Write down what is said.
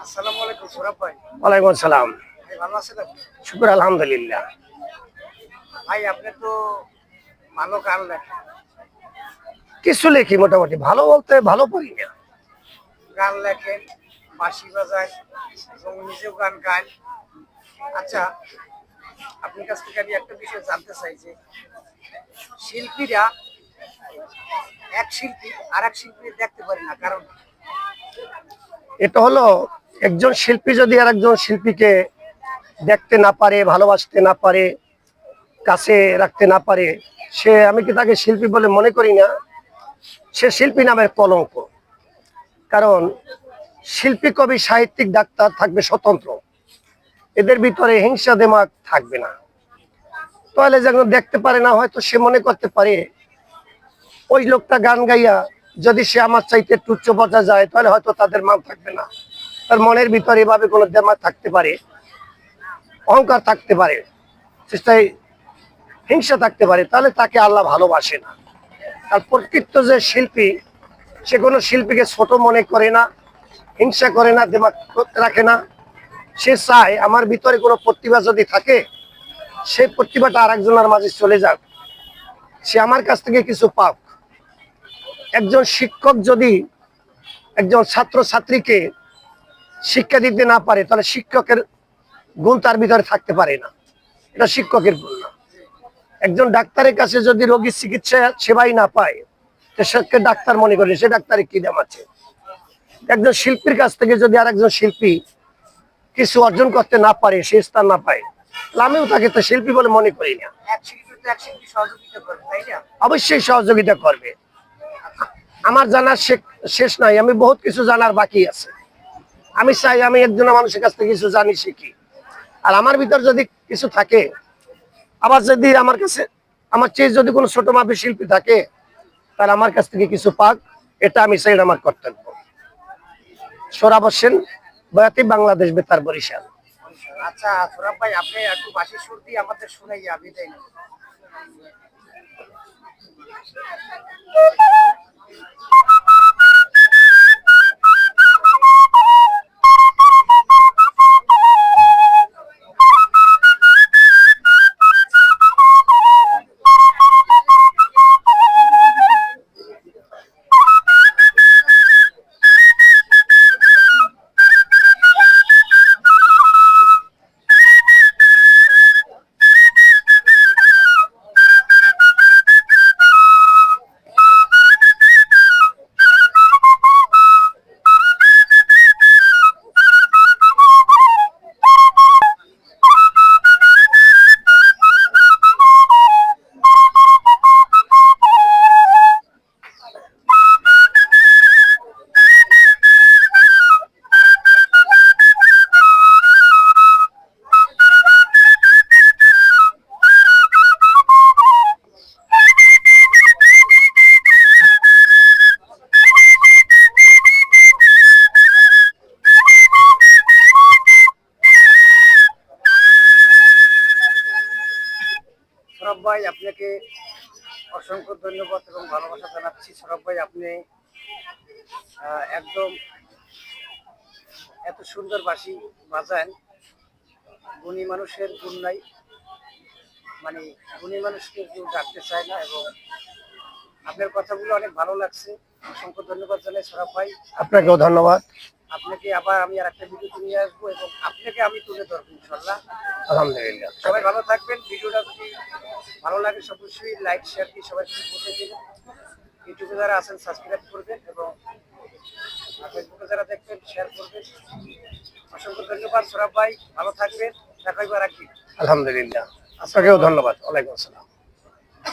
আসসালামু আলাইকুম সৌরভ ভাই। ওয়ালাইকুম আসসালাম। ভাই ভালো আছেন আপনি? শুকুর আলহামদুলিল্লাহ। ভাই আপনি তো ভালো গান লেখেন। কিছু লিখি মোটামুটি, ভালো বলতে ভালো পড়ি না। গান লেখেন, বাঁশি বাজায় এবং নিজেও গান গান। আচ্ছা, আপনার কাছ থেকে আমি একটা বিষয় জানতে চাই যে শিল্পীরা এক শিল্পী আর এক শিল্পী দেখতে পারে না, কারণ এটা হলো একজন শিল্পী যদি আর একজন শিল্পীকে দেখতে না পারে, ভালোবাসতে না পারে, কাছে রাখতে না পারে, আমি কি তাকে শিল্পী বলে মনে করি না। সে শিল্পী নামের কলঙ্ক। কারণ শিল্পী, কবি, সাহিত্যিক, ডাক্তার থাকবে স্বতন্ত্র, এদের ভিতরে হিংসা দেমাগ থাকবে না। তাহলে যখন দেখতে পারে না, হয়তো সে মনে করতে পারে ওই লোকটা গান গাইয়া যদি সে আমার চাইতে একটু উচ্চ পর্যায়ে যায়, তাহলে হয়তো তাদের মান থাকবে না। তার মনের ভিতরে এভাবে কোনো দেমাগ থাকতে পারে, অহংকার থাকতে পারে, চেষ্টায় হিংসা থাকতে পারে, তাহলে তাকে আল্লাহ ভালোবাসে না। আর প্রকৃত যে শিল্পী, সে কোনো শিল্পীকে ছোট মনে করে না, হিংসা করে না, দেমাগ রাখে না। সে চায় আমার ভিতরে কোনো প্রতিভা যদি থাকে, সেই প্রতিভাটা আর একজনের মাঝে চলে যাক, সে আমার কাছ থেকে কিছু পাক। একজন শিক্ষক যদি একজন ছাত্র ছাত্রীকে শিক্ষা দিতে না পারে, তাহলে শিক্ষকের গুণ তার ভিতরে থাকতে পারে না, এটা শিক্ষকের গুণ না। একজন ডাক্তারের কাছে যদি রোগীর চিকিৎসা সেবাই না পায়, সে ডাক্তার মনে করে, সে ডাক্তারের কি দাম আছে? একজন শিল্পীর কাছ থেকে যদি আর একজন শিল্পী কিছু অর্জন করতে না পারে, সে স্থান না পায়, আমিও তাকে তো শিল্পী বলে মনে করি না। এক শিল্পী তো এক শিল্পী সহযোগিতা করবে, তাই না? অবশ্যই সহযোগিতা করবে। আমার জানার শেষ নাই, আমি বহুত কিছু জানার বাকি আছে। আমি চাই আমি একজন মানুষের কাছ থেকে কিছু জানি, শিখি। আর আমার ভিতর যদি কিছু থাকে, আবার যদি আমার কাছে আমার চেয়ে যদি কোনো ছোট মাপের শিল্পী থাকে, তাহলে আমার কাছ থেকে কিছু পাক, এটা আমি চাই, আমার কর্তব্য। সোহরাব হোসেন, বয়াতি, বাংলাদেশ, বেতার, বরিশাল। আচ্ছা সৌরভ ভাই, আপনি একটু বাঁশির সুর দিয়ে আমাদের শুনাইয়া বিদায় নেন। সৌরভ ভাই, আপনাকে অসংখ্য ধন্যবাদ এবং ভালোবাসা জানাচ্ছি। সৌরভ ভাই, আপনি একদম এত সুন্দর বাঁশি বাজান, গুণী মানুষের গুণ নাই, মানে গুণী মানুষকে কেউ ডাকতে চায় না। এবং আপনার কথাগুলো অনেক ভালো লাগছে। অসংখ্য ধন্যবাদ জানাই সৌরভ ভাই। আপনাকেও ধন্যবাদ। আপনাকে আবার আমি আর একটা ভিডিও নিয়ে আসবো এবং আপনাকে আমি তুলে ধরবো ইনশাল্লাহ। আলহামদুলিল্লাহ। সবাই ভালো থাকবেন। ভিডিওটা যদি ভালো লাগে অবশ্যই লাইক শেয়ার দিয়ে সবাই পৌঁছে দেবেন। ইউটিউবে যারা আছেন সাবস্ক্রাইব করবেন এবং ফেসবুকে যারা দেখবেন শেয়ার করবেন। অসংখ্য ধন্যবাদ সৌরভ ভাই, ভালো থাকবেন। দেখা হইবার একদিন। আলহামদুলিল্লাহ, আপনাকেও ধন্যবাদ। ওয়ালাইকুম আসসালাম।